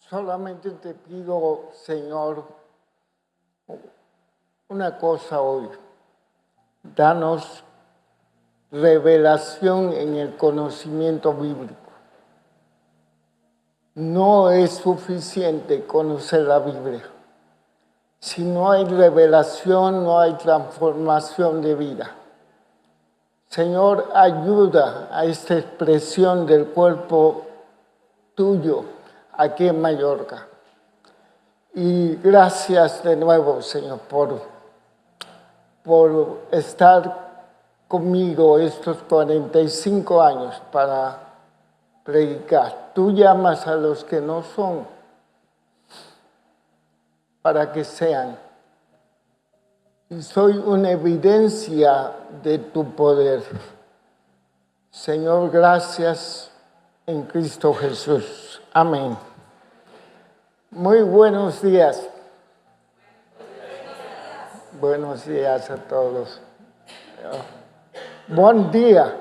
Solamente te pido, Señor, una cosa hoy. Danos revelación en el conocimiento bíblico. No es suficiente conocer la Biblia. Si no hay revelación, no hay transformación de vida. Señor, ayuda a esta expresión del cuerpo tuyo aquí en Mallorca. Y gracias de nuevo, Señor, por estar conmigo estos 45 años para predicar. Tú llamas a los que no son para que sean. Y soy una evidencia de tu poder. Señor, gracias en Cristo Jesús. Amén. Muy buenos días. Buenos días a todos. Buen día.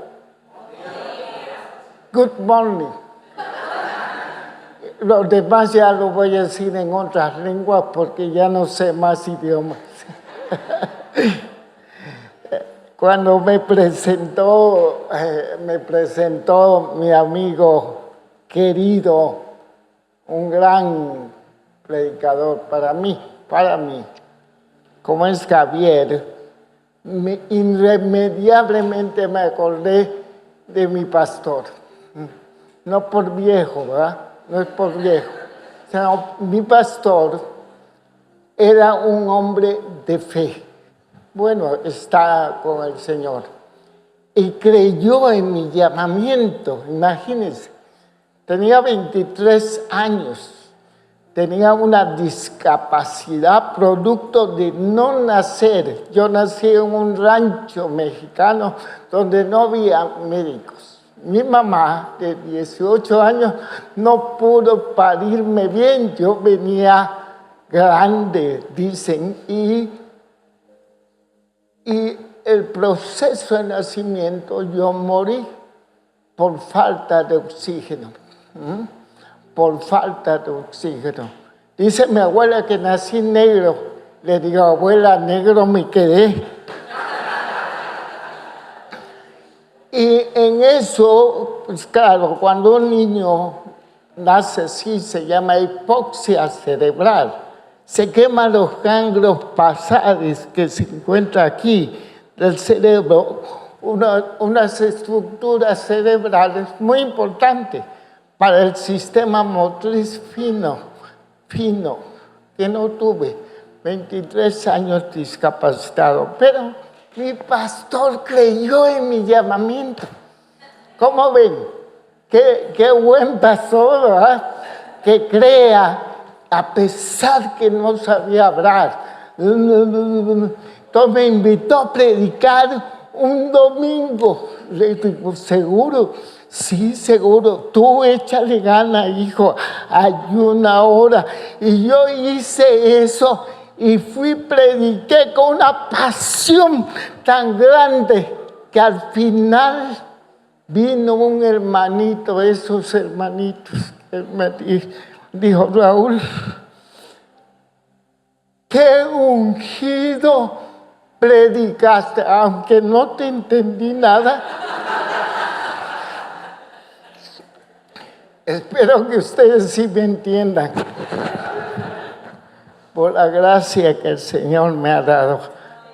Good morning. Lo demás ya lo voy a decir en otras lenguas porque ya no sé más idiomas. Cuando me presentó mi amigo querido, un gran predicador para mí, como es Javier, irremediablemente me acordé de mi pastor. No por viejo, ¿verdad? No es por viejo. Sino mi pastor era un hombre de fe. Bueno, está con el Señor. Y creyó en mi llamamiento. Imagínense, tenía 23 años. Tenía una discapacidad producto de no nacer. Yo nací en un rancho mexicano donde no había médicos. Mi mamá, de 18 años, no pudo parirme bien. Yo venía grande, dicen, y el proceso de nacimiento yo morí por falta de oxígeno. Por falta de oxígeno. Dice mi abuela que nací negro. Le digo, abuela, negro me quedé. Y en eso, pues claro, cuando un niño nace así, se llama hipoxia cerebral. Se queman los ganglios basales que se encuentran aquí del cerebro, unas estructuras cerebrales muy importantes para el sistema motriz fino, que no tuve, 23 años discapacitado, pero mi pastor creyó en mi llamamiento. ¿Cómo ven? Qué buen pastor, ¿verdad? Que crea, a pesar que no sabía hablar. Entonces me invitó a predicar un domingo. Le digo, ¿seguro? Sí, seguro. Tú échale gana, hijo. Ayuna ahora. Y yo hice eso y prediqué con una pasión tan grande que al final vino un hermanito, esos hermanitos, que me dijo, Raúl, qué ungido predicaste, aunque no te entendí nada. Espero que ustedes sí me entiendan. Por la gracia que el Señor me ha dado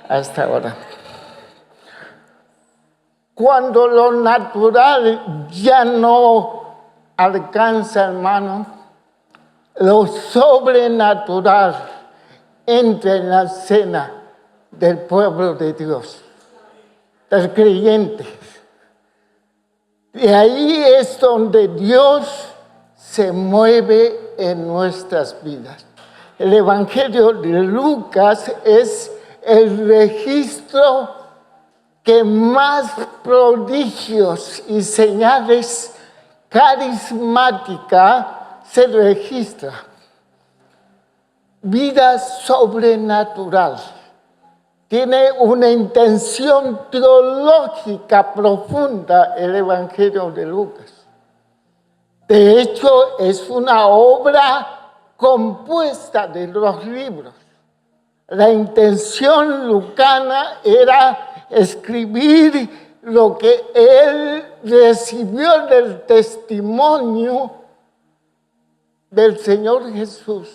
hasta ahora. Cuando lo natural ya no alcanza, hermano, lo sobrenatural entra en la escena del pueblo de Dios, del creyente. De ahí es donde Dios se mueve en nuestras vidas. El Evangelio de Lucas es el registro que más prodigios y señales carismáticas se registra. Vida sobrenatural. Tiene una intención teológica profunda el Evangelio de Lucas. De hecho, es una obra compuesta de los libros. La intención lucana era escribir lo que él recibió del testimonio del Señor Jesús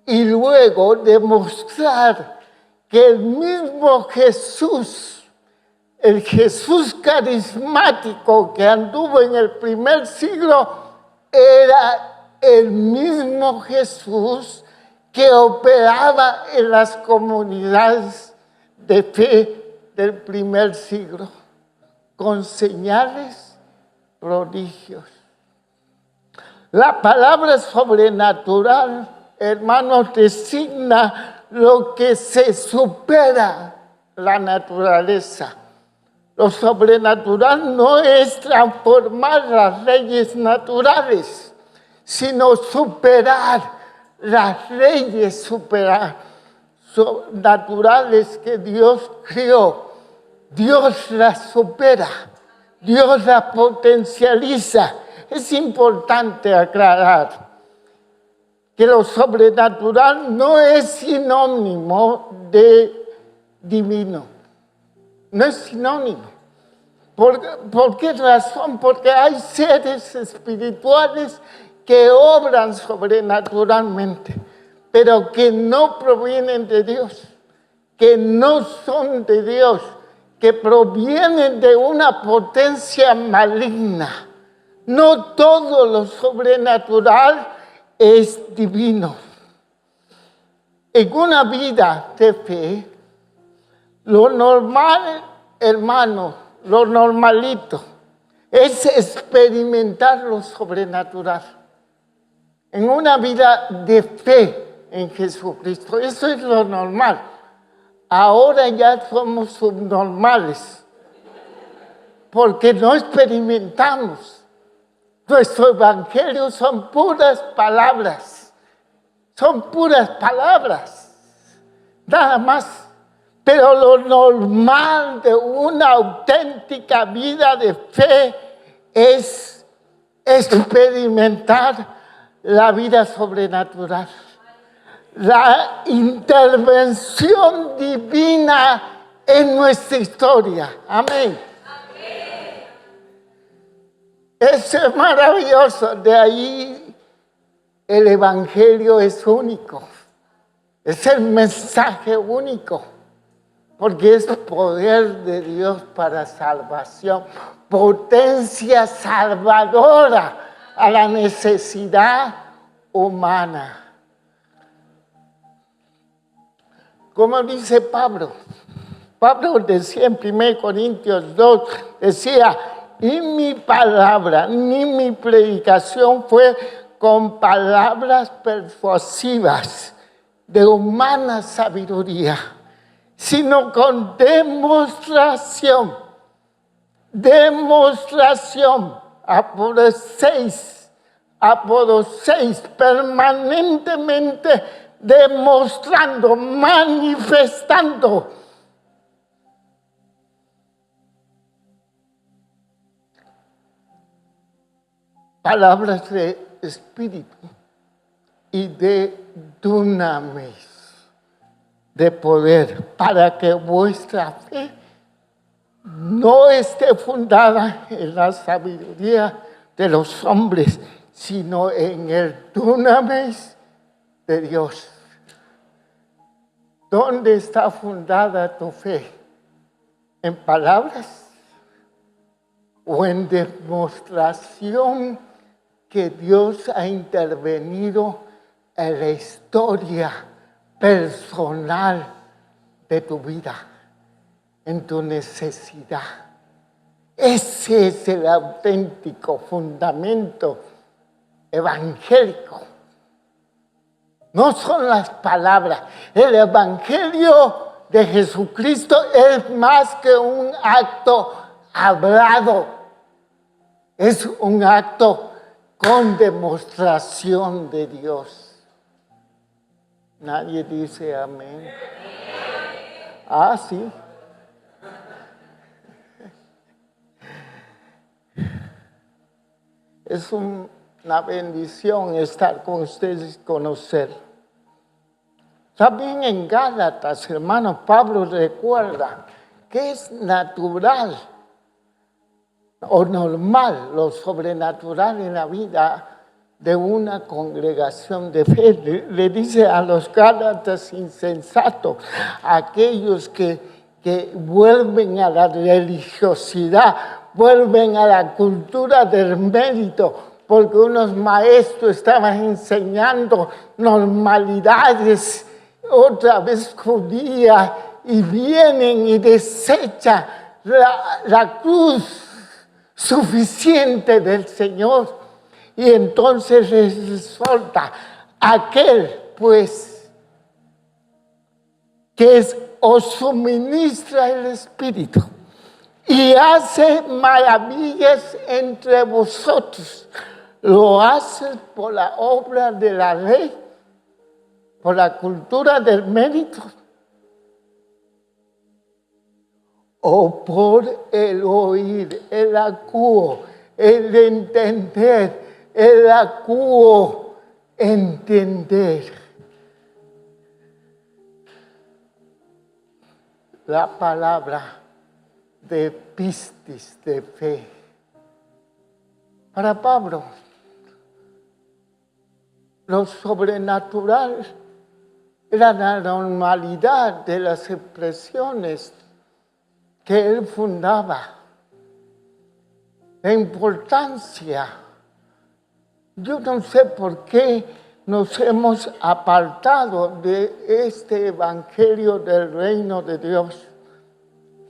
y luego demostrar que el mismo Jesús, el Jesús carismático que anduvo en el primer siglo, era el mismo Jesús que operaba en las comunidades de fe del primer siglo, con señales, prodigios. La palabra sobrenatural, hermanos, designa lo que se supera la naturaleza. Lo sobrenatural no es transformar las leyes naturales, sino superar las leyes naturales que Dios creó. Dios las supera, Dios las potencializa. Es importante aclarar que lo sobrenatural no es sinónimo de divino. No es sinónimo. ¿Por qué razón? Porque hay seres espirituales que obran sobrenaturalmente, pero que no provienen de Dios, que no son de Dios, que provienen de una potencia maligna. No todo lo sobrenatural es divino. En una vida de fe, lo normal, hermano, lo normalito, es experimentar lo sobrenatural. En una vida de fe en Jesucristo, eso es lo normal. Ahora ya somos subnormales, porque no experimentamos. Nuestro evangelio son puras palabras, nada más. Pero lo normal de una auténtica vida de fe es experimentar la vida sobrenatural, la intervención divina en nuestra historia. Amén. Eso es maravilloso. De ahí el evangelio es único. Es el mensaje único. Porque es poder de Dios para salvación. Potencia salvadora a la necesidad humana. Como dice Pablo. Pablo decía en 1 Corintios 2, decía, y mi palabra, ni mi predicación fue con palabras persuasivas de humana sabiduría, sino con demostración. Apodocéis permanentemente demostrando, manifestando. Palabras de espíritu y de dunamis, de poder, para que vuestra fe no esté fundada en la sabiduría de los hombres, sino en el dunamis de Dios. ¿Dónde está fundada tu fe? ¿En palabras o en demostración que Dios ha intervenido en la historia personal de tu vida, en tu necesidad? Ese es el auténtico fundamento evangélico. No son las palabras. El evangelio de Jesucristo es más que un acto hablado. Es un acto con demostración de Dios. Nadie dice amén. Ah, sí. una bendición estar con ustedes y conocer. También en Gálatas, hermano, Pablo recuerda que es natural o normal lo sobrenatural en la vida de una congregación de fe. Le dice a los Gálatas insensatos, aquellos que vuelven a la religiosidad, vuelven a la cultura del mérito, porque unos maestros estaban enseñando normalidades, otra vez judías, y vienen y desechan la cruz suficiente del Señor. Y entonces resulta aquel, pues, que os suministra el Espíritu y hace maravillas entre vosotros. Lo hace por la obra de la ley, por la cultura del mérito, o por el oír, el acuo, el entender, el acuo, entender. La palabra de pistis, de fe. Para Pablo, lo sobrenatural era la normalidad de las expresiones que él fundaba. La importancia. Yo no sé por qué nos hemos apartado de este evangelio del reino de Dios.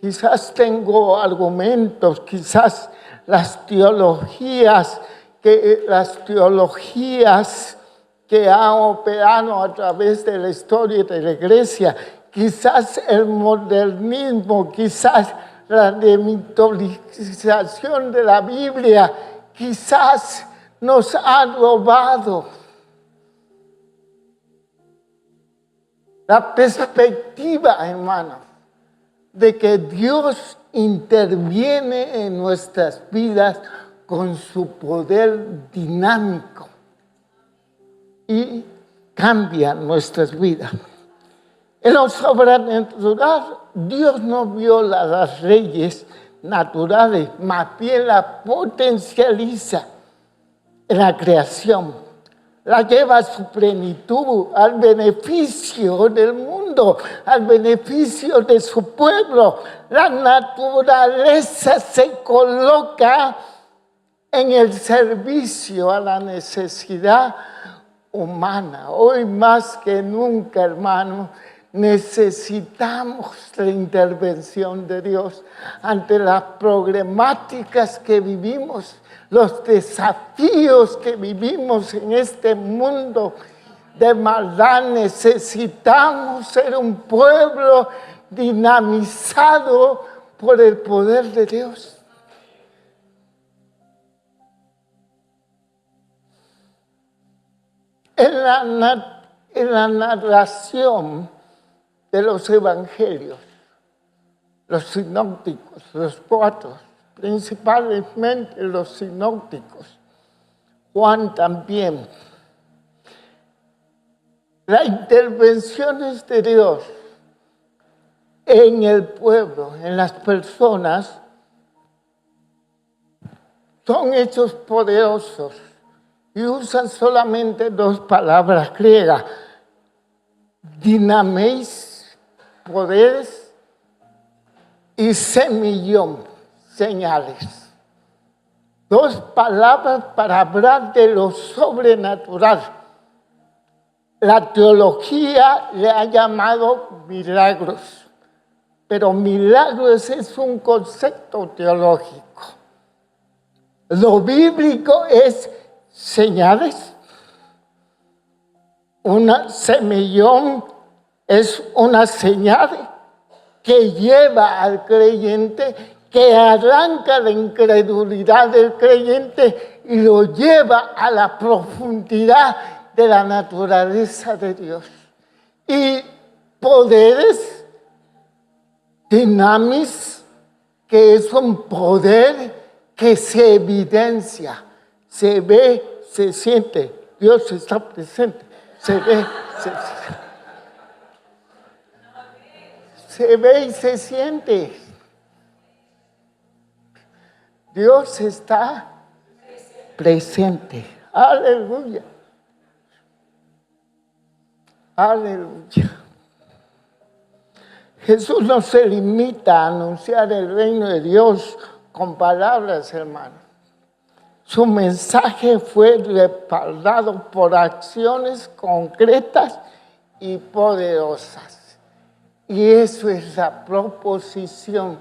Quizás tengo argumentos, quizás las teologías que han operado a través de la historia de la iglesia, quizás el modernismo, quizás la demitologización de la Biblia, quizás nos ha robado la perspectiva, hermano, de que Dios interviene en nuestras vidas con su poder dinámico y cambia nuestras vidas. En lo sobrenatural, Dios no viola las leyes naturales, más bien las potencializa en la creación, la lleva a su plenitud, al beneficio del mundo, al beneficio de su pueblo. La naturaleza se coloca en el servicio a la necesidad humana. Hoy más que nunca, hermano, necesitamos la intervención de Dios ante las problemáticas que vivimos, los desafíos que vivimos en este mundo de maldad. Necesitamos ser un pueblo dinamizado por el poder de Dios. En la narración de los evangelios, los sinópticos, los cuatro, principalmente los sinópticos, Juan también, las intervenciones de Dios en el pueblo, en las personas, son hechos poderosos y usan solamente dos palabras griegas: dinameis, poderes, y semillón, señales. Dos palabras para hablar de lo sobrenatural. La teología le ha llamado milagros, pero milagros es un concepto teológico. Lo bíblico es señales. Una semillón es una señal que lleva al creyente, que arranca la incredulidad del creyente y lo lleva a la profundidad de la naturaleza de Dios. Y poderes, dinamis, que es un poder que se evidencia, se ve se siente, Dios está presente, se ve, se ve y se siente. Dios está presente. Aleluya. Aleluya. Jesús no se limita a anunciar el reino de Dios con palabras, hermano. Su mensaje fue respaldado por acciones concretas y poderosas. Y eso es la proposición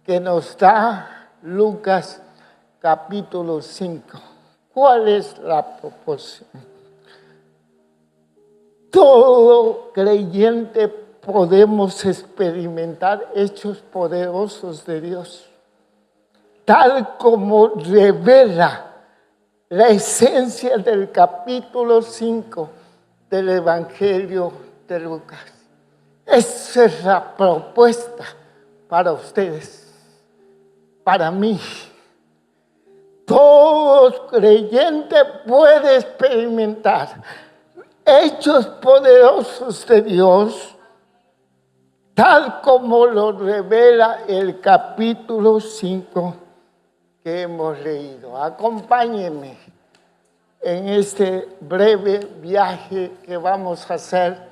que nos da Lucas capítulo 5. ¿Cuál es la proposición? Todo creyente podemos experimentar hechos poderosos de Dios, tal como revela la esencia del capítulo 5 del Evangelio de Lucas. Esa es la propuesta para ustedes, para mí. Todo creyente puede experimentar hechos poderosos de Dios, tal como lo revela el capítulo 5 que hemos leído. Acompáñenme en este breve viaje que vamos a hacer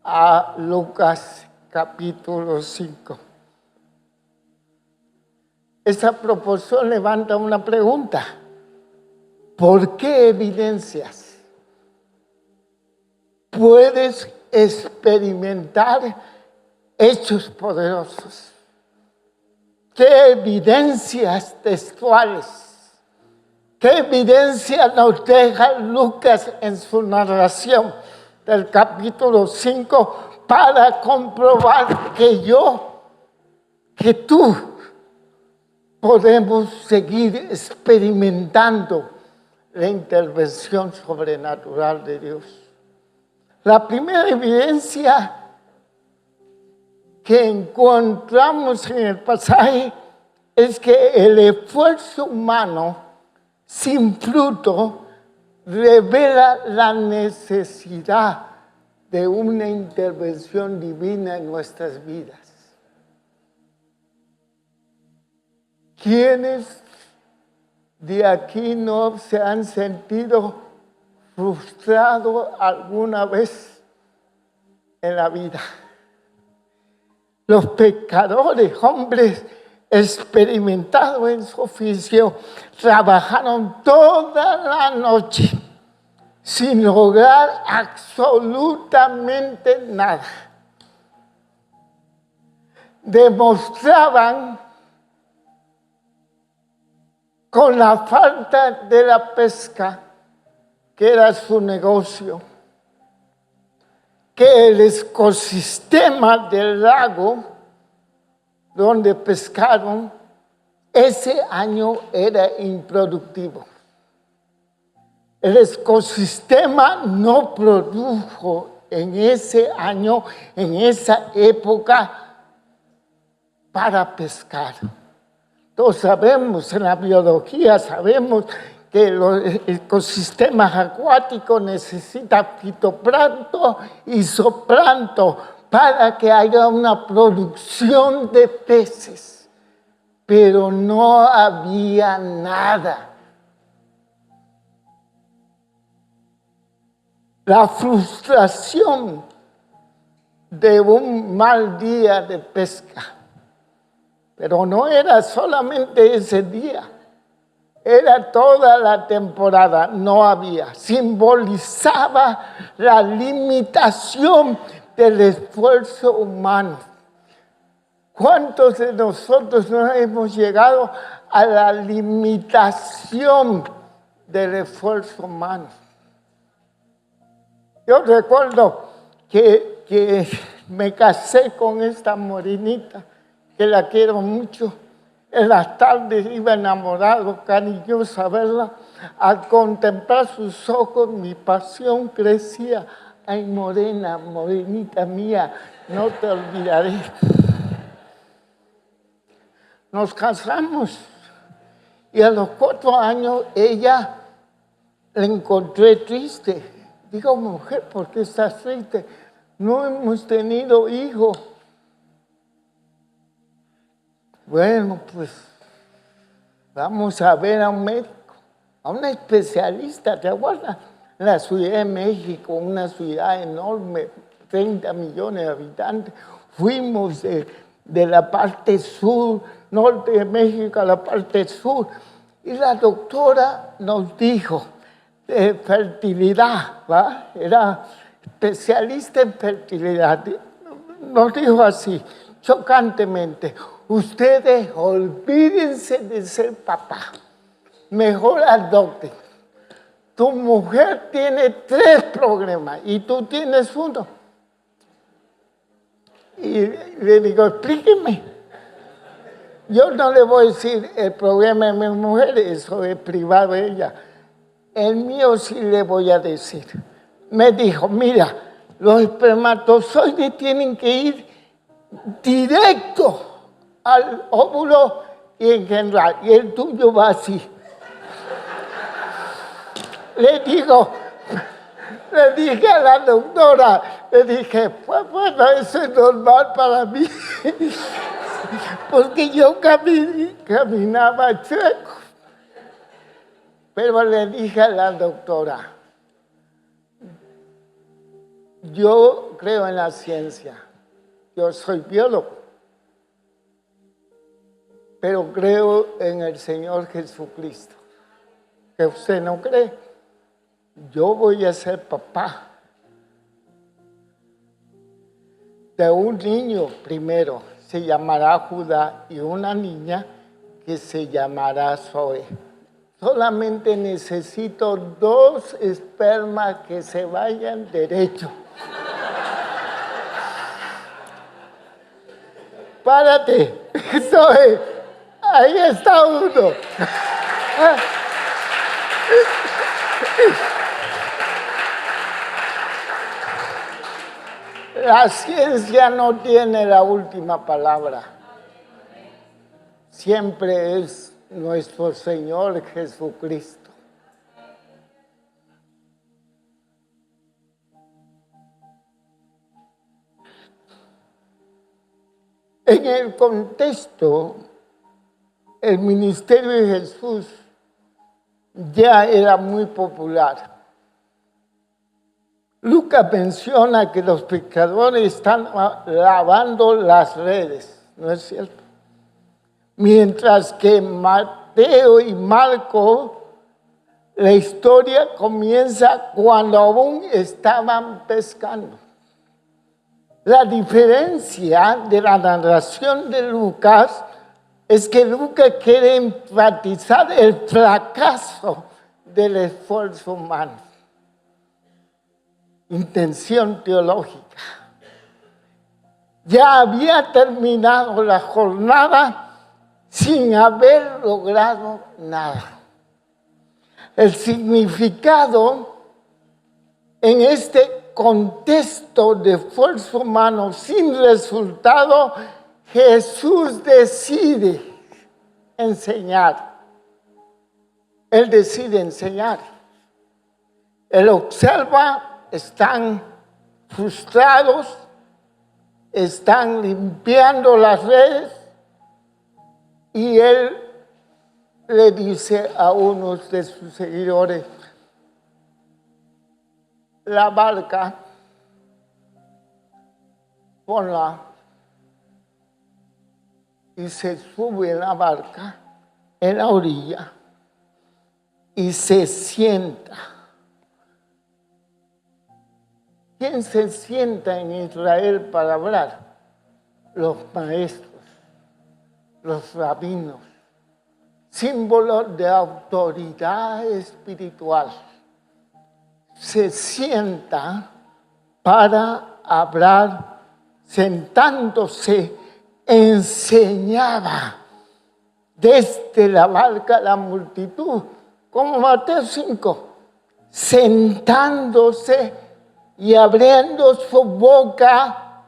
a Lucas capítulo 5. Esta proposición levanta una pregunta. ¿Por qué evidencias puedes experimentar hechos poderosos? ¿Qué evidencias textuales? ¿Qué evidencia nos deja Lucas en su narración del capítulo 5 para comprobar que yo, que tú, podemos seguir experimentando la intervención sobrenatural de Dios? La primera evidencia que encontramos en el pasaje es que el esfuerzo humano sin fruto revela la necesidad de una intervención divina en nuestras vidas. ¿Quiénes de aquí no se han sentido frustrados alguna vez en la vida? Los pecadores, hombres experimentados en su oficio, trabajaron toda la noche sin lograr absolutamente nada. Demostraban con la falta de la pesca, que era su negocio, que el ecosistema del lago donde pescaron ese año era improductivo. El ecosistema no produjo en ese año, en esa época, para pescar. Todos sabemos, en la biología sabemos que los ecosistemas acuáticos necesitan fitoplancton y zooplancton para que haya una producción de peces. Pero no había nada. La frustración de un mal día de pesca. Pero no era solamente ese día, era toda la temporada, no había. Simbolizaba la limitación del esfuerzo humano. ¿Cuántos de nosotros no hemos llegado a la limitación del esfuerzo humano? Yo recuerdo que me casé con esta morenita, que la quiero mucho. En las tardes iba enamorado, cariñoso a verla. Al contemplar sus ojos, mi pasión crecía. Ay, morena, morenita mía, no te olvidaré. Nos casamos y a los 4 años ella la encontré triste. Digo, mujer, ¿por qué estás triste? No hemos tenido hijos. Bueno, pues vamos a ver a un médico, a un especialista, ¿te acuerdas? En la Ciudad de México, una ciudad enorme, 30 millones de habitantes. Fuimos de la parte sur, norte de México a la parte sur. Y la doctora nos dijo de fertilidad, ¿va? Era especialista en fertilidad. Nos dijo así, chocantemente, ustedes olvídense de ser papá, mejor adopten. Tu mujer tiene 3 problemas y tú tienes 1. Y le digo, explíqueme. Yo no le voy a decir el problema de mi mujer, eso es privado de ella. El mío sí le voy a decir. Me dijo, mira, los espermatozoides tienen que ir directo al óvulo y engendrar, y el tuyo va así. Le dije a la doctora, le dije, pues bueno, eso es normal para mí, porque yo caminaba chueco. Pero le dije a la doctora, yo creo en la ciencia, yo soy biólogo, pero creo en el Señor Jesucristo. ¿Que usted no cree? Yo voy a ser papá de un niño primero, se llamará Judá, y una niña que se llamará Zoe. Solamente necesito 2 espermas que se vayan derecho. Párate, Zoe, ahí está uno. La ciencia no tiene la última palabra. Siempre es nuestro Señor Jesucristo. En el contexto, el ministerio de Jesús ya era muy popular. Lucas menciona que los pescadores están lavando las redes, ¿no es cierto? Mientras que Mateo y Marco, la historia comienza cuando aún estaban pescando. La diferencia de la narración de Lucas es que Lucas quiere enfatizar el fracaso del esfuerzo humano. Intención teológica. Ya había terminado la jornada sin haber logrado nada. El significado en este contexto de esfuerzo humano sin resultado, Jesús decide enseñar. Él decide enseñar. Él observa, están frustrados, están limpiando las redes y él le dice a unos de sus seguidores, la barca, ponla, y se sube en la barca, en la orilla, y se sienta. ¿Quién se sienta en Israel para hablar? Los maestros, los rabinos, símbolos de autoridad espiritual. Se sienta para hablar, sentándose, enseñaba desde la barca a la multitud, como Mateo 5, sentándose y abriendo su boca,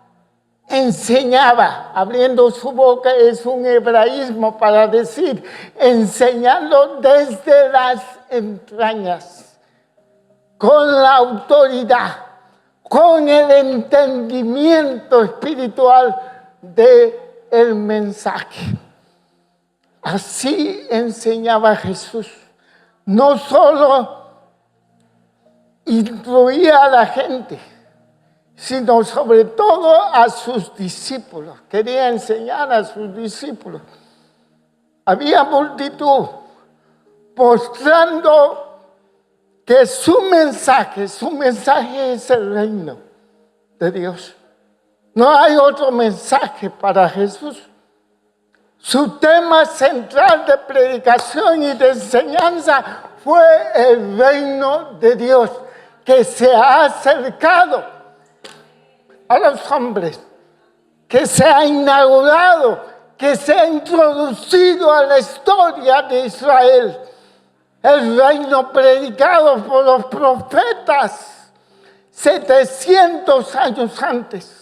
enseñaba. Abriendo su boca es un hebraísmo para decir, enseñando desde las entrañas. con la autoridad, con el entendimiento espiritual del mensaje. Así enseñaba Jesús. No solo instruía a la gente, sino sobre todo a sus discípulos. Quería enseñar a sus discípulos. Había multitud mostrando que su mensaje es el reino de Dios. No hay otro mensaje para Jesús. Su tema central de predicación y de enseñanza fue el reino de Dios, que se ha acercado a los hombres, que se ha inaugurado, que se ha introducido a la historia de Israel. El reino predicado por los profetas 700 años antes.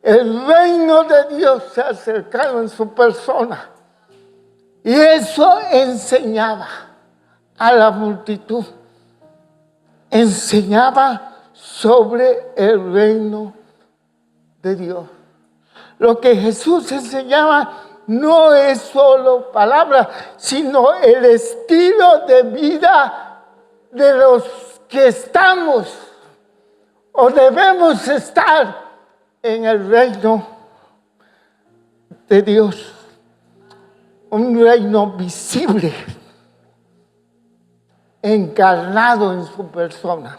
El reino de Dios se ha acercado en su persona. Y eso enseñaba a la multitud. Enseñaba sobre el reino de Dios. Lo que Jesús enseñaba no es solo palabras, sino el estilo de vida de los que estamos o debemos estar en el reino de Dios. Un reino visible, encarnado en su persona.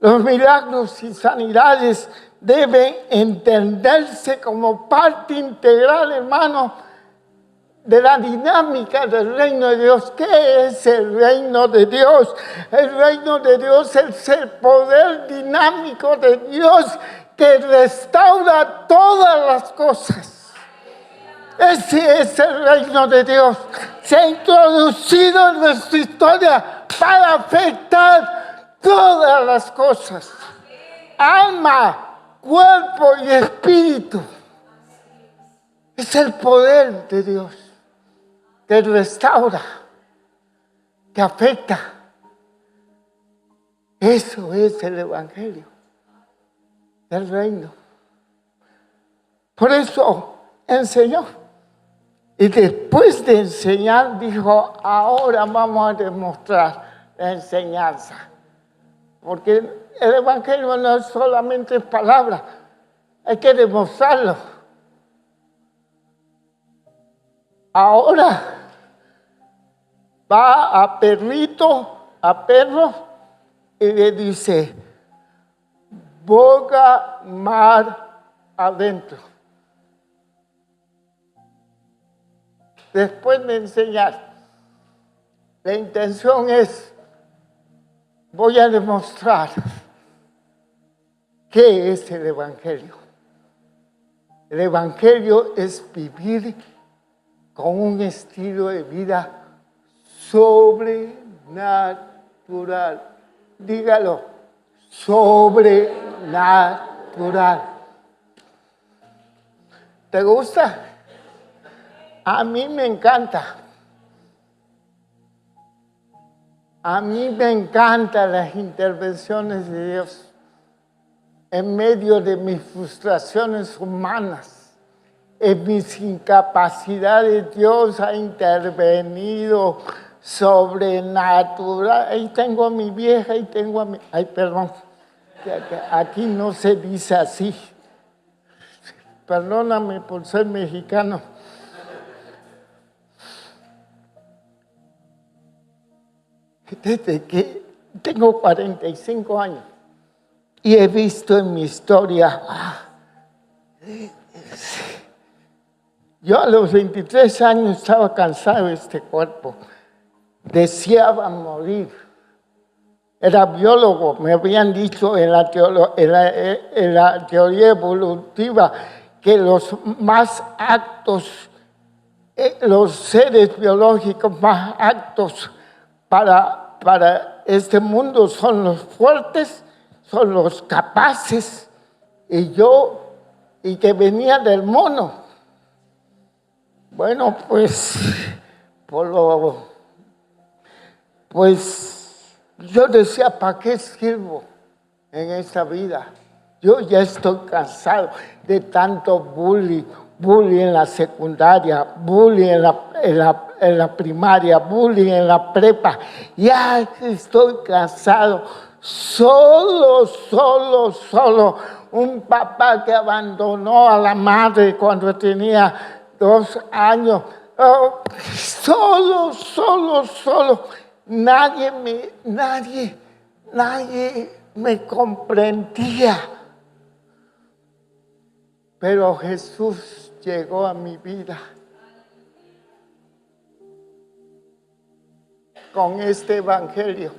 Los milagros y sanidades deben entenderse como parte integral, hermano, de la dinámica del reino de Dios. ¿Qué es el reino de Dios? El reino de Dios es el poder dinámico de Dios que restaura todas las cosas. Ese es el reino de Dios. Se ha introducido en nuestra historia para afectar todas las cosas. Alma, cuerpo y espíritu. Es el poder de Dios que restaura, que afecta. Eso es el evangelio del reino. Por eso enseñó. Y después de enseñar, dijo, ahora vamos a demostrar la enseñanza. Porque el evangelio no es solamente palabras, hay que demostrarlo. Ahora va a perro, y le dice, boga mar adentro. Después de enseñar, la intención es, voy a demostrar qué es el evangelio. El evangelio es vivir con un estilo de vida sobrenatural. Dígalo, sobrenatural. ¿Te gusta? A mí me encanta. A mí me encantan las intervenciones de Dios en medio de mis frustraciones humanas, en mis incapacidades. Dios ha intervenido sobrenatural. Ahí tengo a mi vieja, ahí tengo a mi... Ay, perdón, aquí no se dice así. Perdóname por ser mexicano. Desde que tengo 45 años y he visto en mi historia, yo a los 23 años estaba cansado de este cuerpo, deseaba morir. Era biólogo, me habían dicho en la teoría evolutiva que los más aptos, los seres biológicos más aptos para este mundo son los fuertes, son los capaces, y que venía del mono. Bueno, pues yo decía, ¿para qué sirvo en esta vida? Yo ya estoy cansado de tanto bullying en la secundaria, bullying en la primaria, bullying en la prepa. Ya estoy cansado. Solo. Un papá que abandonó a la madre cuando tenía 2 años. Oh, solo. Nadie me comprendía. Pero Jesús llegó a mi vida con este evangelio,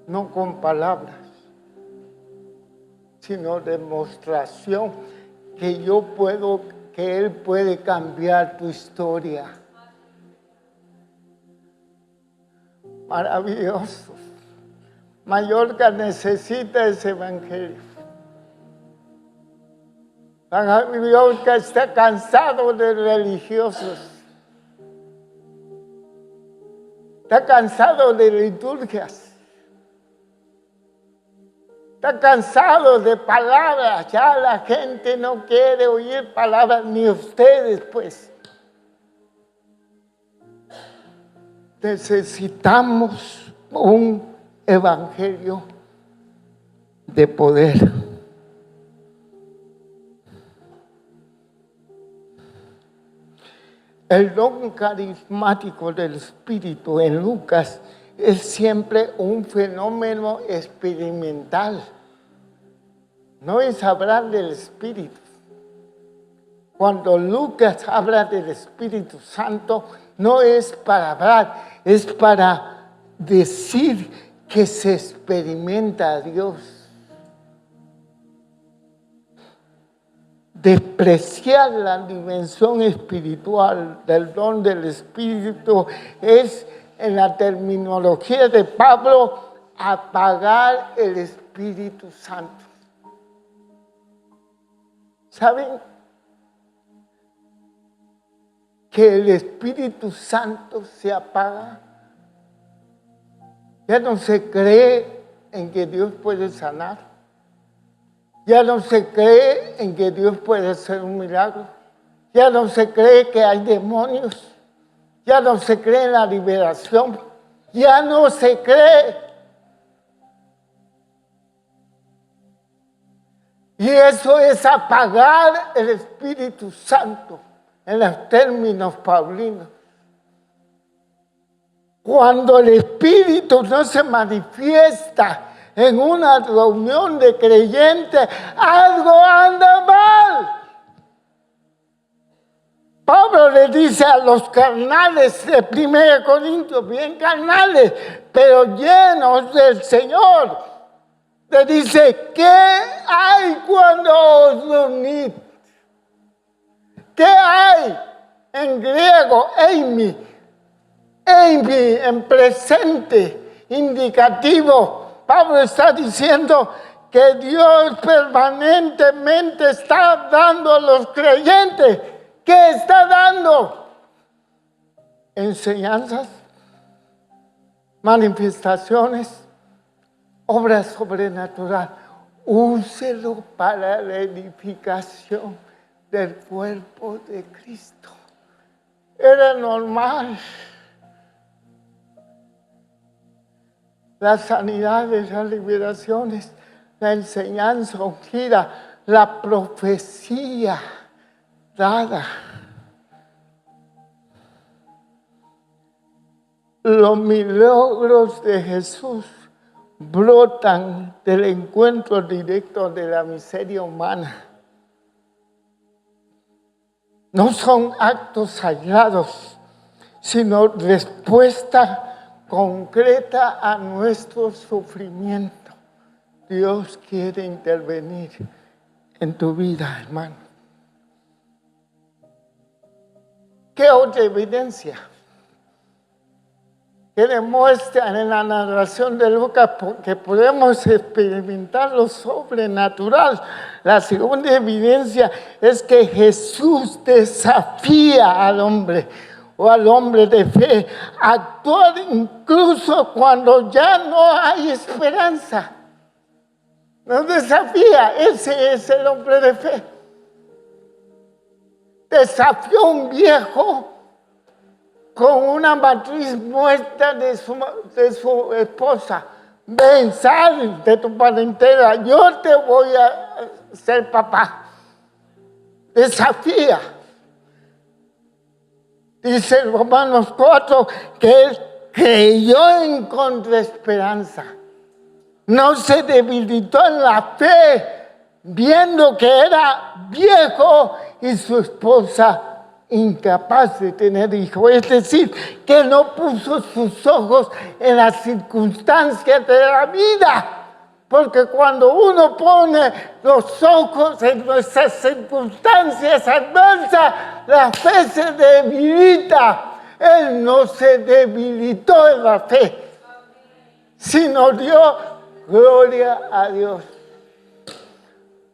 no con palabras, sino demostración que Él puede cambiar tu historia. Maravilloso. Mallorca necesita ese evangelio. Mallorca está cansado de religiosos. Está cansado de liturgias. Está cansado de palabras. Ya la gente no quiere oír palabras, ni ustedes, pues. Necesitamos un evangelio de poder. El don carismático del Espíritu en Lucas es siempre un fenómeno experimental. No es hablar del Espíritu. Cuando Lucas habla del Espíritu Santo, no es para hablar, es para decir que se experimenta a Dios. Despreciar la dimensión espiritual del don del Espíritu es, en la terminología de Pablo, apagar el Espíritu Santo. ¿Saben que el Espíritu Santo se apaga? Ya no se cree en que Dios puede sanar. Ya no se cree en que Dios puede hacer un milagro. Ya no se cree que hay demonios. Ya no se cree en la liberación. Ya no se cree. Y eso es apagar el Espíritu Santo en los términos paulinos. Cuando el Espíritu no se manifiesta en una reunión de creyentes, algo anda mal. Pablo le dice a los carnales de 1 Corintios, bien carnales, pero llenos del Señor, le dice, ¿qué hay cuando os reunís? ¿Qué hay? En griego, eimi, en presente, indicativo. Pablo está diciendo que Dios permanentemente está dando a los creyentes. ¿Qué está dando? Enseñanzas, manifestaciones, obra sobrenatural. Úselo para la edificación del cuerpo de Cristo. Era normal. Las sanidades, las liberaciones, la enseñanza ungida, la profecía dada. Los milagros de Jesús brotan del encuentro directo de la miseria humana. No son actos aislados, sino respuesta concreta a nuestro sufrimiento. Dios quiere intervenir en tu vida, hermano. ¿Qué otra evidencia que demuestra en la narración de Lucas que podemos experimentar lo sobrenatural? La segunda evidencia es que Jesús desafía al hombre. o al hombre de fe actuar incluso cuando ya no hay esperanza. Nos desafía, ese es el hombre de fe. Desafió a un viejo con una matriz muerta de su esposa. Ven, sal de tu parentela, yo te voy a ser papá. Desafía. Dice Romanos 4 que él creyó en contra esperanza. No se debilitó en la fe, viendo que era viejo y su esposa incapaz de tener hijos. Es decir, que no puso sus ojos en las circunstancias de la vida. Porque cuando uno pone los ojos en nuestras circunstancias adversas, la fe se debilita. Él no se debilitó en la fe, sino dio gloria a Dios.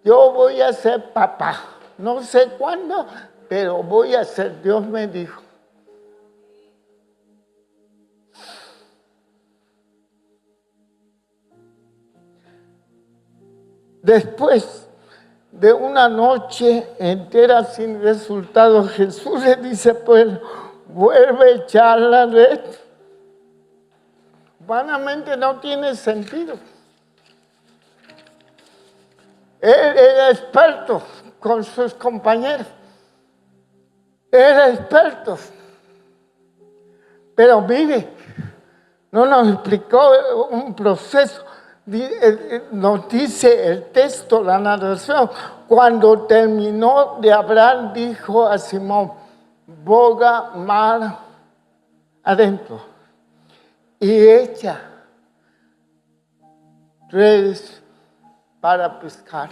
Yo voy a ser papá. No sé cuándo, pero voy a ser. Dios me dijo. Después de una noche entera sin resultados, Jesús le dice, pues, vuelve a echar la red. Humanamente no tiene sentido. Él era experto con sus compañeros. Era experto. Pero mire, no nos explicó un proceso. Nos dice el texto, la narración, cuando terminó de hablar, dijo a Simón, boga mar adentro y echa redes para pescar.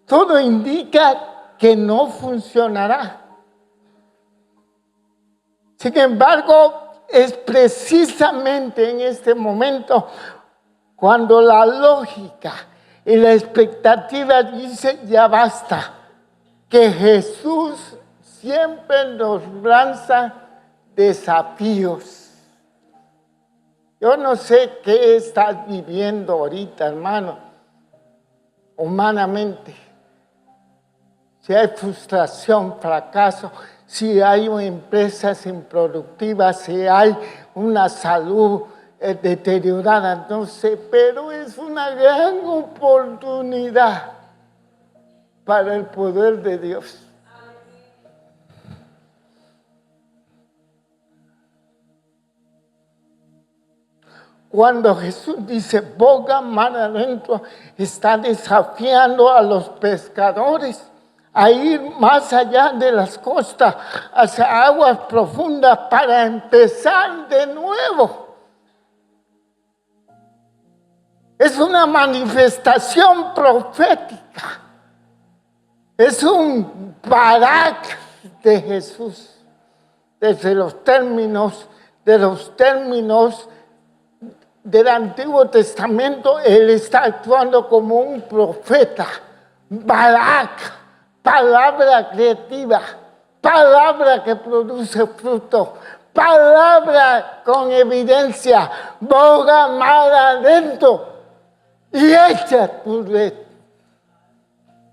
Todo indica que no funcionará. Sin embargo, es precisamente en este momento cuando la lógica y la expectativa dice ya basta, que Jesús siempre nos lanza desafíos. Yo no sé qué estás viviendo ahorita, hermano, humanamente. Si hay frustración, fracaso, si hay empresas improductivas, si hay una salud deteriorada, no sé, pero es una gran oportunidad para el poder de Dios. Cuando Jesús dice boga mar adentro, está desafiando a los pescadores a ir más allá de las costas, hacia aguas profundas para empezar de nuevo. Es una manifestación profética. Es un barak de Jesús. Desde los términos del Antiguo Testamento, Él está actuando como un profeta. Barak, palabra creativa, palabra que produce fruto, palabra con evidencia. Boga mar adentro y echa tu red,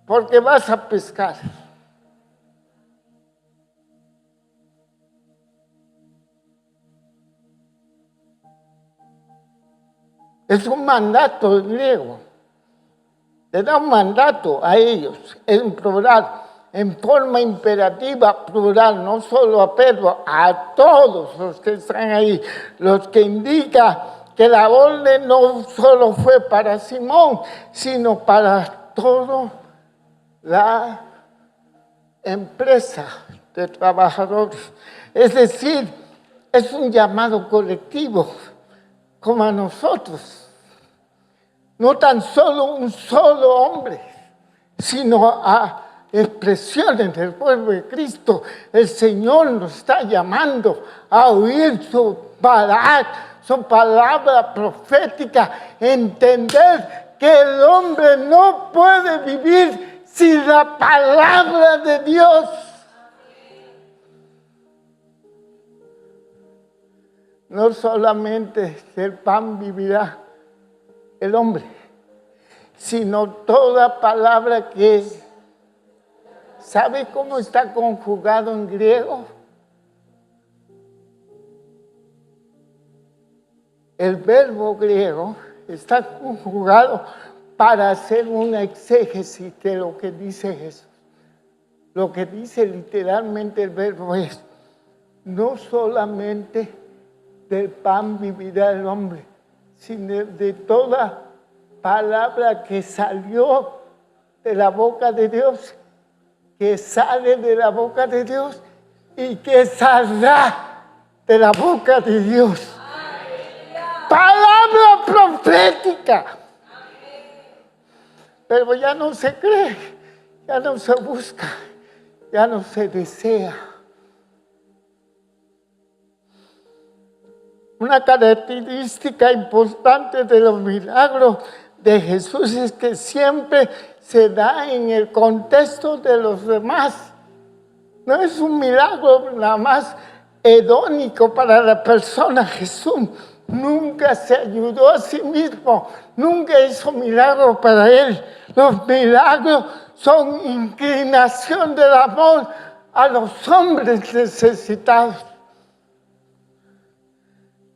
porque vas a pescar. Es un mandato griego. Le da un mandato a ellos, en plural, en forma imperativa plural, no solo a Pedro, a todos los que están ahí, los que indica que la orden no solo fue para Simón, sino para toda la empresa de trabajadores. Es decir, es un llamado colectivo, como a nosotros. No tan solo un solo hombre, sino a expresiones del pueblo de Cristo. El Señor nos está llamando a oír su barak, su palabra profética, entender que el hombre no puede vivir sin la palabra de Dios. no solamente del pan vivirá el hombre, sino toda palabra que... ¿Sabe cómo está conjugado en griego? El verbo griego está conjugado para hacer una exégesis de lo que dice Jesús. Lo que dice literalmente el verbo es, no solamente del pan vivirá el hombre, sino de toda palabra que salió de la boca de Dios, que sale de la boca de Dios y que saldrá de la boca de Dios. Palabra profética. Pero ya no se cree, ya no se busca, ya no se desea. Una característica importante de los milagros de Jesús es que siempre se da en el contexto de los demás. No es un milagro nada más hedónico para la persona. Jesús nunca se ayudó a sí mismo, nunca hizo milagros para él. Los milagros son inclinación del amor a los hombres necesitados.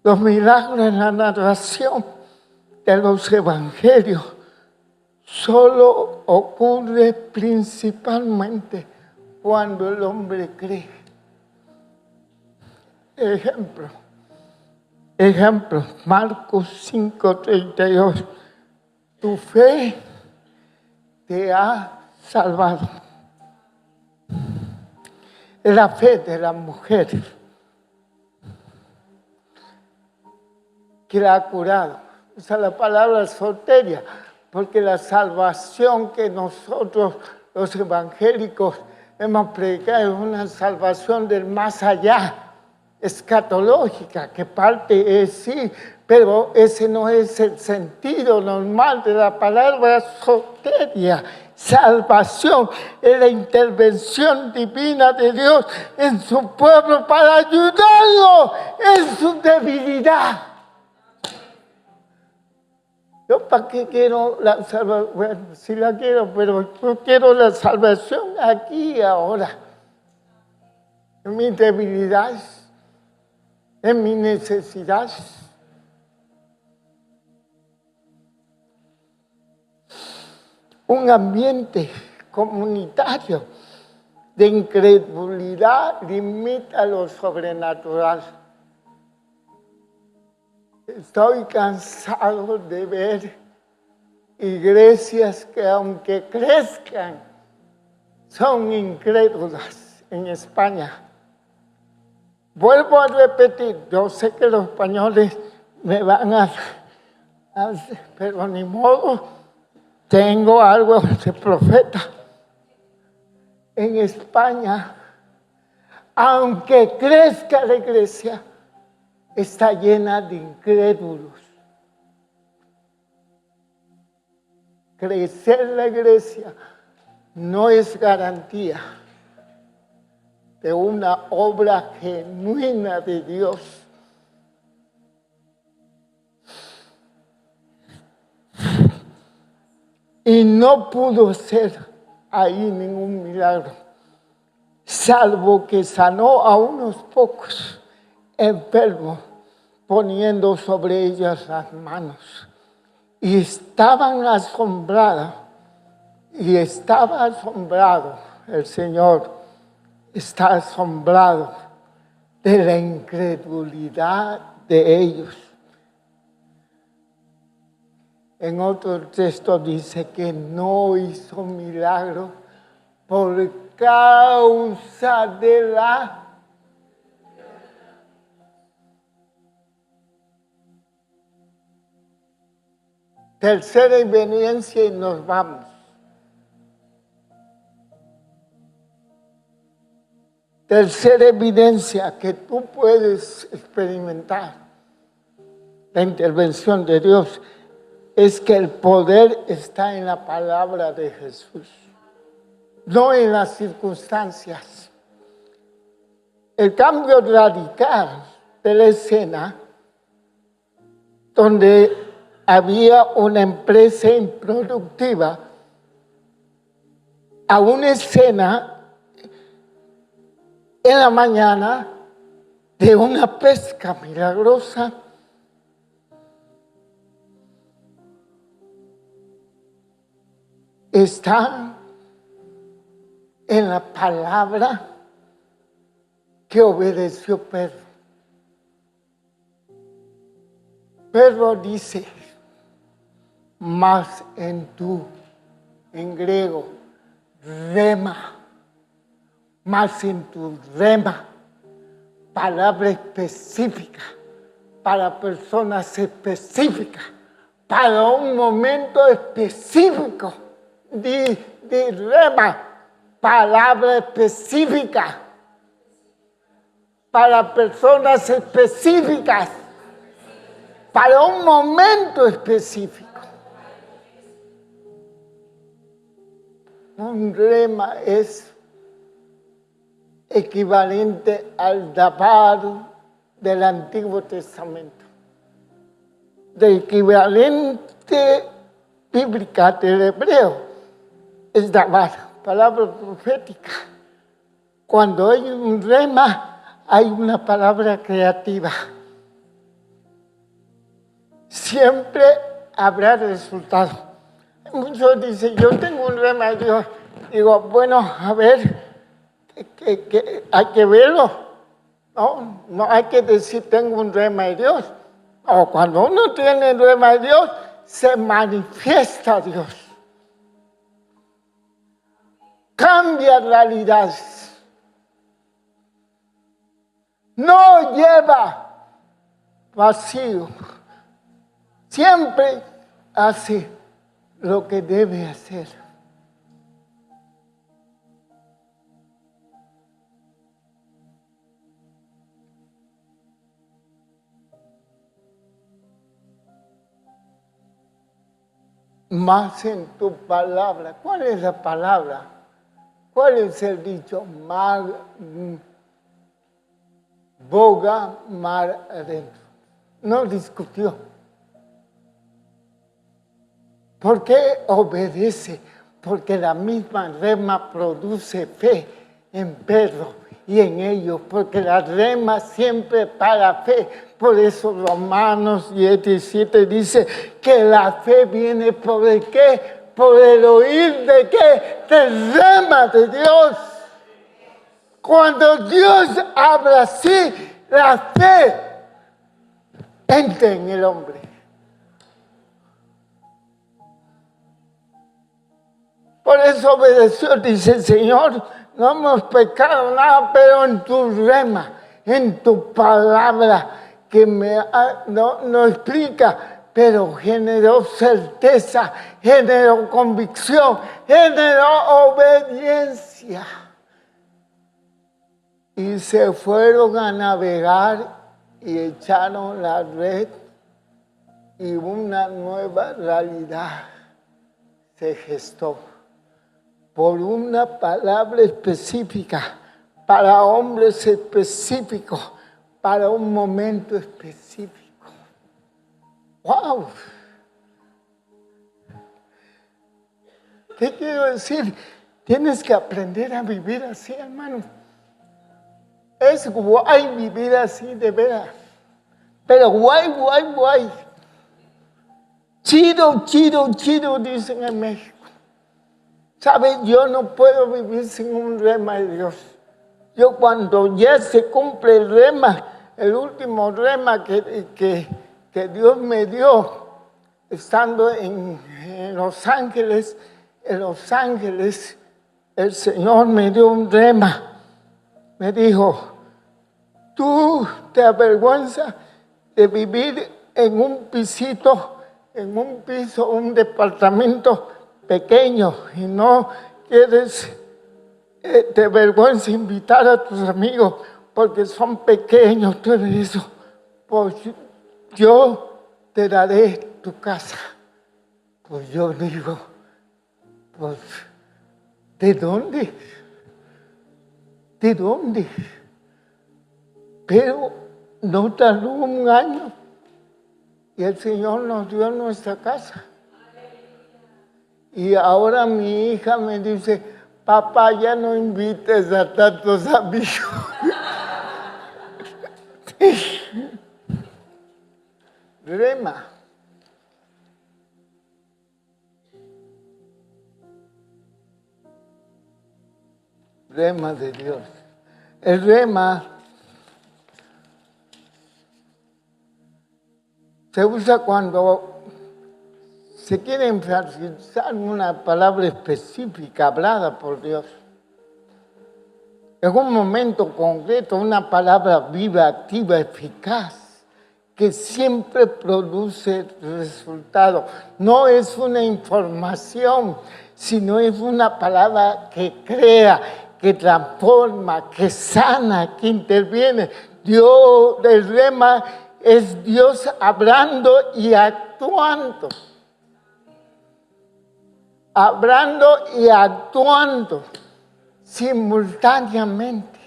Los milagros en la narración de los evangelios solo ocurre principalmente cuando el hombre cree. Ejemplo, Marcos 5:32. Tu fe te ha salvado. Es la fe de la mujer que la ha curado. Usa la palabra soteria, porque la salvación que nosotros, los evangélicos, hemos predicado es una salvación del más allá, escatológica, que parte es sí, pero ese no es el sentido normal de la palabra soteria. Salvación es la intervención divina de Dios en su pueblo para ayudarlo en su debilidad. Yo para qué quiero la salvación, bueno, sí la quiero, pero yo quiero la salvación aquí y ahora. En mis debilidades, en mis necesidades. Un ambiente comunitario de incredulidad limita lo sobrenatural. Estoy cansado de ver iglesias que aunque crezcan, son incrédulas en España. Vuelvo a repetir, yo sé que los españoles me van a pero ni modo, tengo algo de profeta. En España, aunque crezca la iglesia, está llena de incrédulos. Crecer la iglesia no es garantía de una obra genuina de Dios. Y no pudo ser ahí ningún milagro, salvo que sanó a unos pocos enfermos, poniendo sobre ellas las manos. Y estaban asombradas, y estaba asombrado, el Señor está asombrado de la incredulidad de ellos. En otro texto dice que no hizo milagro por causa de la tercera evidencia y nos vamos. Tercera evidencia que tú puedes experimentar la intervención de Dios es que el poder está en la palabra de Jesús, no en las circunstancias. El cambio radical de la escena donde había una empresa improductiva a una escena en la mañana de una pesca milagrosa. Está en la palabra que obedeció Pedro. Pedro dice, más en griego, rema, más en tu rema, palabra específica, para personas específicas, para un momento específico, de rema, palabra específica, para personas específicas, para un momento específico. Un rema es equivalente al dabar del Antiguo Testamento. De equivalente bíblica del hebreo es dabar, palabra profética. Cuando hay un rema, hay una palabra creativa. Siempre habrá resultado. Muchos dicen, yo tengo un rema de Dios. Digo, bueno, a ver, que hay que verlo. No hay que decir, tengo un rema de Dios. O cuando uno tiene el rema de Dios, se manifiesta Dios. Cambia realidades. No lleva vacío. Siempre hace lo que debe hacer. Más en tu palabra. ¿Cuál es la palabra? ¿Cuál es el dicho? Boga mar adentro. No discutió. ¿Por qué obedece? Porque la misma rema produce fe en Pedro y en ellos, porque la rema siempre para fe. Por eso Romanos 17 dice que la fe viene por el qué, por el oír de qué, del rema de Dios. Cuando Dios habla así, la fe entra en el hombre. Por eso obedeció, dice, Señor, no hemos pecado nada, pero en tu rema, en tu palabra, que no explica, pero generó certeza, generó convicción, generó obediencia. Y se fueron a navegar y echaron la red y una nueva realidad se gestó. Por una palabra específica, para hombres específicos, para un momento específico. ¡Wow! ¿Qué quiero decir? Tienes que aprender a vivir así, hermano. Es guay vivir así, de veras. Pero guay. Chido, dicen en México. ¿Sabes? Yo no puedo vivir sin un rema de Dios. Yo cuando ya se cumple el rema, el último rema que Dios me dio, estando en Los Ángeles, el Señor me dio un rema. Me dijo, tú te avergüenzas de vivir en un pisito, en un piso, un departamento pequeño y no quieres, te avergüenza invitar a tus amigos porque son pequeños, todo eso. Pues yo te daré tu casa. Pues yo digo, pues, ¿de dónde? ¿De dónde? Pero No tardó un año y el Señor nos dio nuestra casa. Y ahora mi hija me dice, papá, ya no invites a tantos amigos. Rema. Rema de Dios. El rema se usa cuando se quiere enfatizar una palabra específica hablada por Dios. En un momento concreto, una palabra viva, activa, eficaz, que siempre produce resultado. No es una información, sino es una palabra que crea, que transforma, que sana, que interviene. Dios, el rema es Dios hablando y actuando. Hablando y actuando simultáneamente.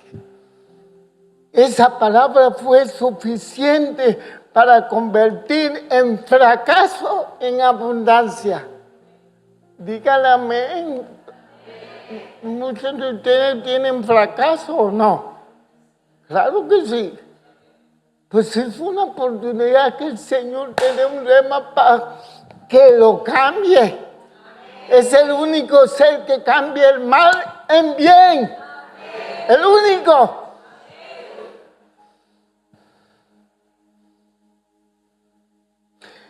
Esa palabra fue suficiente para convertir en fracaso en abundancia. Dígale amén. ¿Muchos de ustedes tienen fracaso o no? Claro que sí. Pues es una oportunidad que el Señor te dé un rema para que lo cambie. Es el único ser que cambia el mal en bien. El único.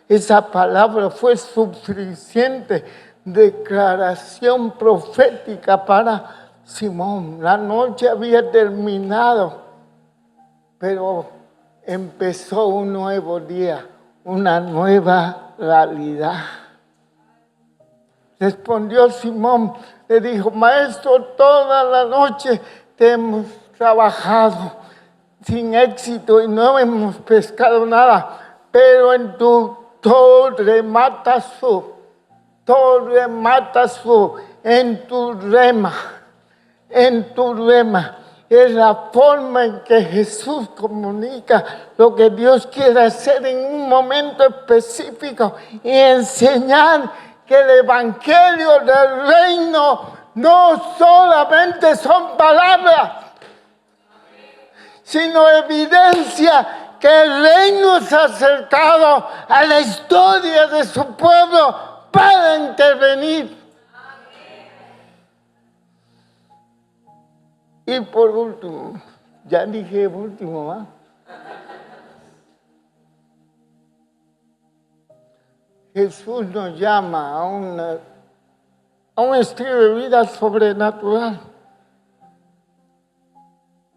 Esa palabra fue suficiente declaración profética para Simón. La noche había terminado, pero empezó un nuevo día, una nueva realidad. Respondió Simón, le dijo, maestro, toda la noche te hemos trabajado sin éxito y no hemos pescado nada, pero en tu torre matasu, en tu rema, es la forma en que Jesús comunica lo que Dios quiere hacer en un momento específico y enseñar que el evangelio del reino no solamente son palabras, sino evidencia que el reino se ha acercado a la historia de su pueblo para intervenir. Y por último, ya dije último, ¿va? Jesús nos llama a un estilo de vida sobrenatural.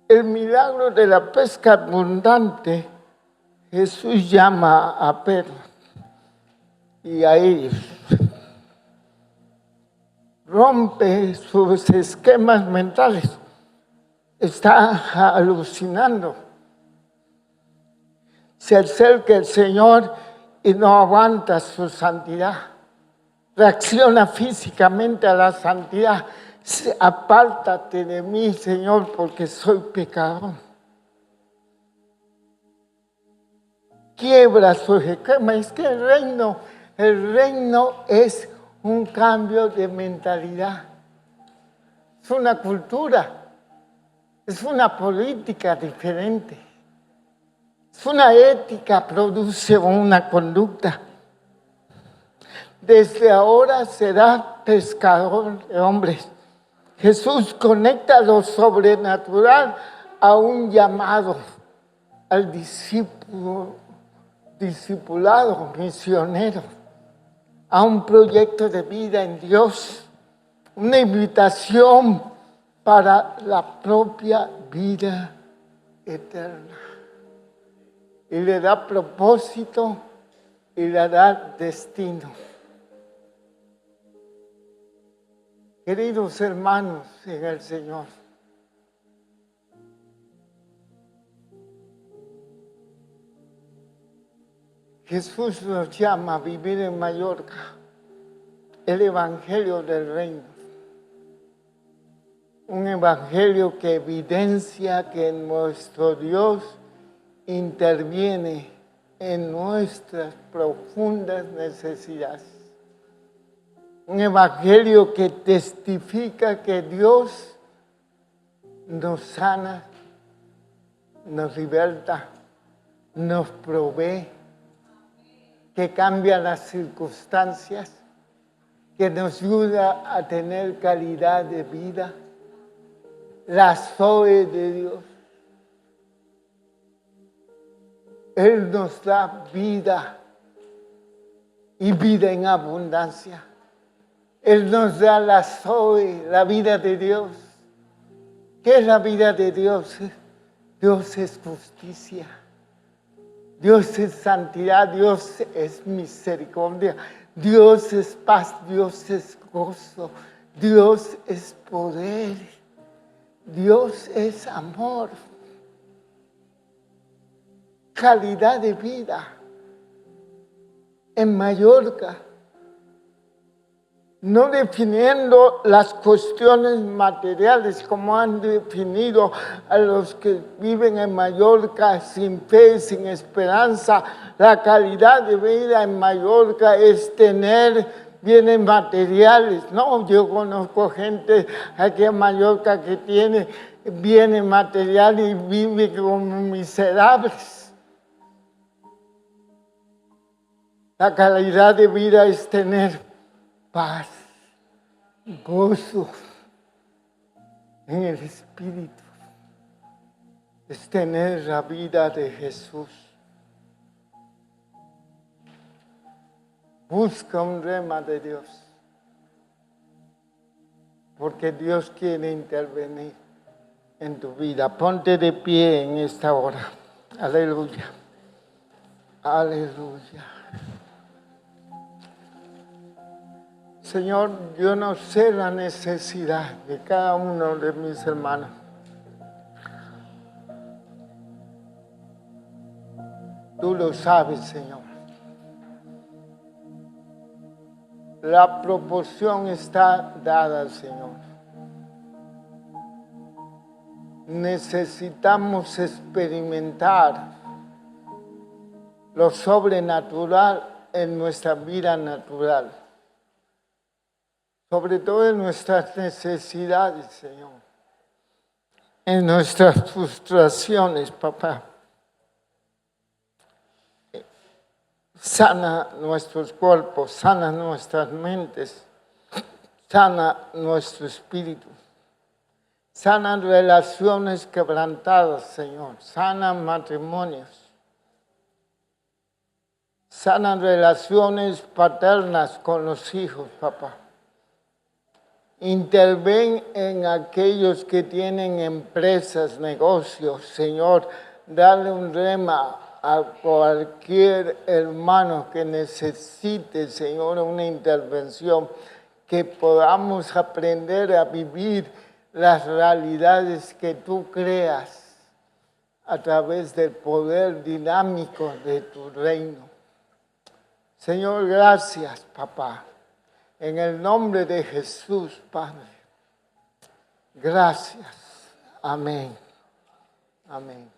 El milagro de la pesca abundante, Jesús llama a Pedro y a ellos. Rompe sus esquemas mentales. Está alucinando. Se acerca el Señor y no aguanta su santidad. Reacciona físicamente a la santidad. Apártate de mí, Señor, porque soy pecador. Quiebra su esquema. Es que el reino es un cambio de mentalidad. Es una cultura. Es una política diferente. Es una ética, produce una conducta. Desde ahora será pescador de hombres. Jesús conecta lo sobrenatural a un llamado al discipulado misionero, a un proyecto de vida en Dios, una invitación para la propia vida eterna. Y le da propósito y le da destino. Queridos hermanos en el Señor, Jesús nos llama a vivir en Mallorca el evangelio del reino. Un evangelio que evidencia que nuestro Dios interviene en nuestras profundas necesidades. Un evangelio que testifica que Dios nos sana, nos liberta, nos provee, que cambia las circunstancias, que nos ayuda a tener calidad de vida, la Zoe de Dios. Él nos da vida y vida en abundancia. Él nos da la Zoe, la vida de Dios. ¿Qué es la vida de Dios? Dios es justicia. Dios es santidad, Dios es misericordia, Dios es paz, Dios es gozo, Dios es poder, Dios es amor, calidad de vida. En Mallorca, no definiendo las cuestiones materiales como han definido a los que viven en Mallorca sin fe, sin esperanza. La calidad de vida en Mallorca es tener bienes materiales. No, yo conozco gente aquí en Mallorca que tiene bienes materiales y vive como miserables. La calidad de vida es tener paz, gozo en el Espíritu. Es tener la vida de Jesús. Busca un rema de Dios, porque Dios quiere intervenir en tu vida. Ponte de pie en esta hora. Aleluya. Aleluya. Señor, yo no sé la necesidad de cada uno de mis hermanos. Tú lo sabes, Señor. La proporción está dada, Señor. Necesitamos experimentar lo sobrenatural en nuestra vida natural. Sobre todo en nuestras necesidades, Señor. En nuestras frustraciones, papá. Sana nuestros cuerpos, sana nuestras mentes, sana nuestro espíritu. Sana relaciones quebrantadas, Señor. Sana matrimonios. Sana relaciones paternas con los hijos, papá. Interven en aquellos que tienen empresas, negocios, Señor. Dale un rema a cualquier hermano que necesite, Señor, una intervención. Que podamos aprender a vivir las realidades que tú creas a través del poder dinámico de tu reino. Señor, gracias, papá. En el nombre de Jesús, Padre. Gracias. Amén. Amén.